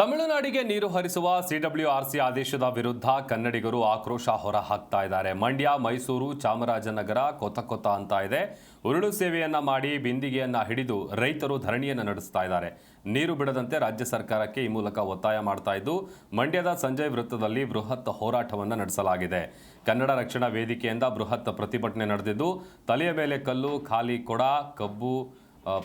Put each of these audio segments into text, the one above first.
ತಮಿಳುನಾಡಿಗೆ ನೀರು ಹರಿಸುವ ಸಿಡಬ್ಲ್ಯೂಆರ್ಸಿ ಆದೇಶದ ವಿರುದ್ಧ ಕನ್ನಡಿಗರು ಆಕ್ರೋಶ ಹೊರಹಾಕ್ತಾ ಇದ್ದಾರೆ. ಮಂಡ್ಯ, ಮೈಸೂರು, ಚಾಮರಾಜನಗರ ಕೊತ ಅಂತ ಇದೆ. ಉರುಳು ಸೇವೆಯನ್ನ ಮಾಡಿ ಬಿಂದಿಗೆಯನ್ನ ಹಿಡಿದು ರೈತರು ಧರಣಿಯನ್ನು ನಡೆಸ್ತಾ ಇದ್ದಾರೆ. ನೀರು ಬಿಡದಂತೆ ರಾಜ್ಯ ಸರ್ಕಾರಕ್ಕೆ ಈ ಮೂಲಕ ಒತ್ತಾಯ ಮಾಡ್ತಾ ಇದ್ದು, ಮಂಡ್ಯದ ಸಂಜಯ್ ವೃತ್ತದಲ್ಲಿ ಬೃಹತ್ ಹೋರಾಟವನ್ನು ನಡೆಸಲಾಗಿದೆ. ಕನ್ನಡ ರಕ್ಷಣಾ ವೇದಿಕೆಯಿಂದ ಬೃಹತ್ ಪ್ರತಿಭಟನೆ ನಡೆದಿದ್ದು, ತಲೆಯ ಮೇಲೆ ಕಲ್ಲು, ಖಾಲಿ ಕೊಡ, ಕಬ್ಬು,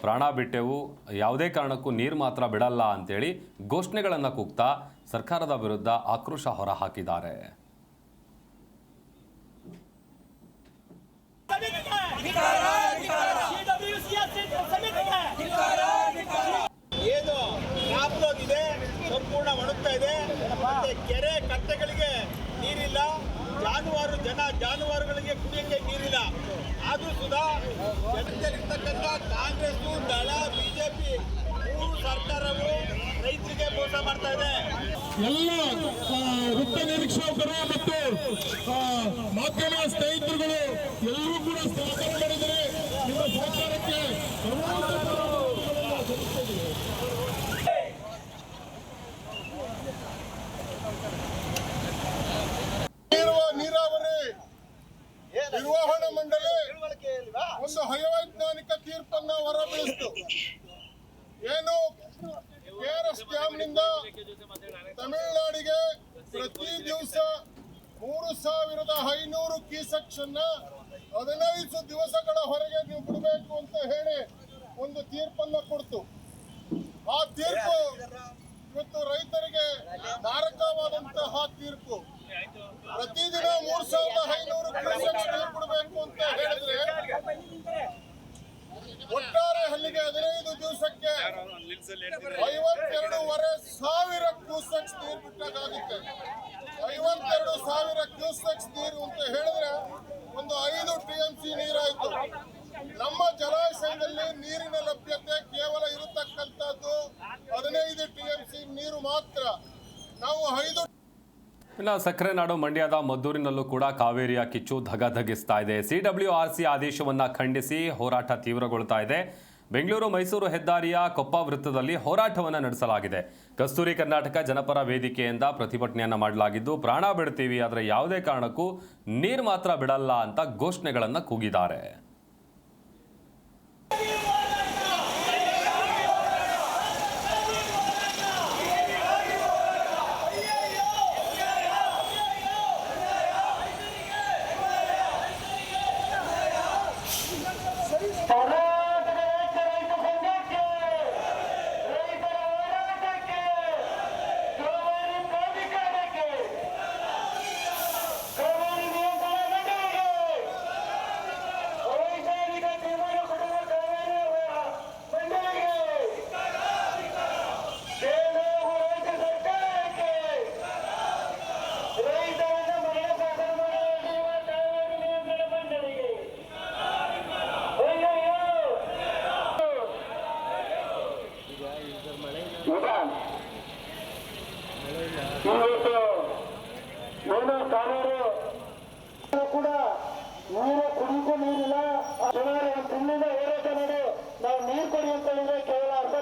ಪ್ರಾಣ ಬಿಟ್ಟೆವು, ಯಾವುದೇ ಕಾರಣಕ್ಕೂ ನೀರು ಮಾತ್ರ ಬಿಡಲ್ಲ ಅಂತೇಳಿ ಘೋಷಣೆಗಳನ್ನು ಕೂಗ್ತಾ ಸರ್ಕಾರದ ವಿರುದ್ಧ ಆಕ್ರೋಶ ಹೊರಹಾಕಿದ್ದಾರೆ. ಏನು ಕಾಪ್ಲೋಗಿದೆ, ಸಂಪೂರ್ಣ ಒಣಗ್ತಾ ಇದೆ. ಮತ್ತೆ ಕೆರೆ ಕಟ್ಟೆಗಳಿಗೆ ನೀರಿಲ್ಲ, ಜಾನುವಾರುಗಳಿಗೆ ಕುಡಿಯಕ್ಕೆ ನೀರಿಲ್ಲ. ಆದ್ರೂ ಸುಧಾ ಜನತೆಯಲ್ಲಿರ್ತಕ್ಕಂಥ ಕಾಂಗ್ರೆಸ್, ದಳ, ಬಿಜೆಪಿ ಮೂರು ಸರ್ಕಾರವು ರೈತರಿಗೆ ಮೋಸ ಮಾಡ್ತಾ ಇದೆ. ಎಲ್ಲ ವೃತ್ತ ನಿರೀಕ್ಷಕರು ಮತ್ತು ಮಾಧ್ಯಮ ಸ್ನೇಹಿತರುಗಳು ಎಲ್ಲರೂ ಕೂಡ ಸಹಕಾರ ಮಾಡಿದರೆ ನಿಮ್ಮ ಸರ್ಕಾರಕ್ಕೆ ನೀರಾವರಿ ನಿರ್ವಹಣಾ ಮಂಡಳಿ ಒಂದು ಅವೈಜ್ಞಾನಿಕ ತೀರ್ಪನ್ನ ಹೊರಬೀಳಿಸಿತು. ಏನು KRS ಡ್ಯಾಮ್ನಿಂದ ತಮಿಳುನಾಡಿಗೆ ಪ್ರತಿ ದಿವಸ 3500 ಕ್ಯೂಸೆಕ್ಸ್ ಅನ್ನ 15 ದಿವಸಗಳ ಹೊರಗೆ ನೀವು ಬಿಡಬೇಕು ಅಂತ ಹೇಳಿ ಒಂದು ತೀರ್ಪನ್ನ ಕೊಡ್ತು. ಆ ತೀರ್ಪು ಇವತ್ತು ರೈತರಿಗೆ ಮಾರಕವಾದಂತಹ ತೀರ್ಪು. ಪ್ರತಿದಿನ 3500 ಕ್ಯೂಸೆಕ್ಸ್ ನೀರು ಬಿಡಬೇಕು ಅಂತ ಹೇಳಿದ್ರೆ ಒಟ್ಟಾರೆ ಅಲ್ಲಿಗೆ 15 ದಿವಸಕ್ಕೆ 52,500 ಕ್ಯೂಸೆಕ್ಸ್ ನೀರು ಬಿಟ್ಟಾಗುತ್ತೆ. 52,000 ಕ್ಯೂಸೆಕ್ಸ್ ನೀರು ಅಂತ ಹೇಳಿದ್ರೆ ಒಂದು 5 TMC ನೀರಾಯ್ತು. ನಮ್ಮ ಜಲಾಶಯದಲ್ಲಿ ನೀರಿನ ಲಭ್ಯತೆ ಕೇವಲ ಇರತಕ್ಕಂಥದ್ದು 15 TMC ನೀರು ಮಾತ್ರ. ನಾವು 5 ಇನ್ನು ಸಕ್ಕರೆ ನಾಡು ಮಂಡ್ಯದ ಮದ್ದೂರಿನಲ್ಲೂ ಕೂಡ ಕಾವೇರಿಯ ಕಿಚ್ಚು ಧಗಧಗಿಸ್ತಾ ಇದೆ. ಸಿಡಬ್ಲ್ಯೂಆರ್ಸಿ ಆದೇಶವನ್ನು ಖಂಡಿಸಿ ಹೋರಾಟ ತೀವ್ರಗೊಳ್ತಾ ಇದೆ. ಬೆಂಗಳೂರು ಮೈಸೂರು ಹೆದ್ದಾರಿಯ ಕೊಪ್ಪ ವೃತ್ತದಲ್ಲಿ ಹೋರಾಟವನ್ನು ನಡೆಸಲಾಗಿದೆ. ಕಸ್ತೂರಿ ಕರ್ನಾಟಕ ಜನಪರ ವೇದಿಕೆಯಿಂದ ಪ್ರತಿಭಟನೆಯನ್ನು ಮಾಡಲಾಗಿದ್ದು, ಪ್ರಾಣ ಬಿಡ್ತೀವಿ ಆದರೆ ಯಾವುದೇ ಕಾರಣಕ್ಕೂ ನೀರು ಮಾತ್ರ ಬಿಡಲ್ಲ ಅಂತ ಘೋಷಣೆಗಳನ್ನು ಕೂಗಿದ್ದಾರೆ. ಏನು ಕಾನೂರು ಕೂಡ ನೀರು ಕುಡಿಯಕ್ಕೂ ನೀರಿಲ್ಲ. ಸುಮಾರು ಒಂದು ತಿಂಗಳಿಂದ ಹೋರಾಟ ಮಾಡಿ ನಾವು ನೀರು ಕೊಡಿ ಅಂತ ಹೇಳಿದ್ರೆ ಕೇವಲ ಅರ್ಧ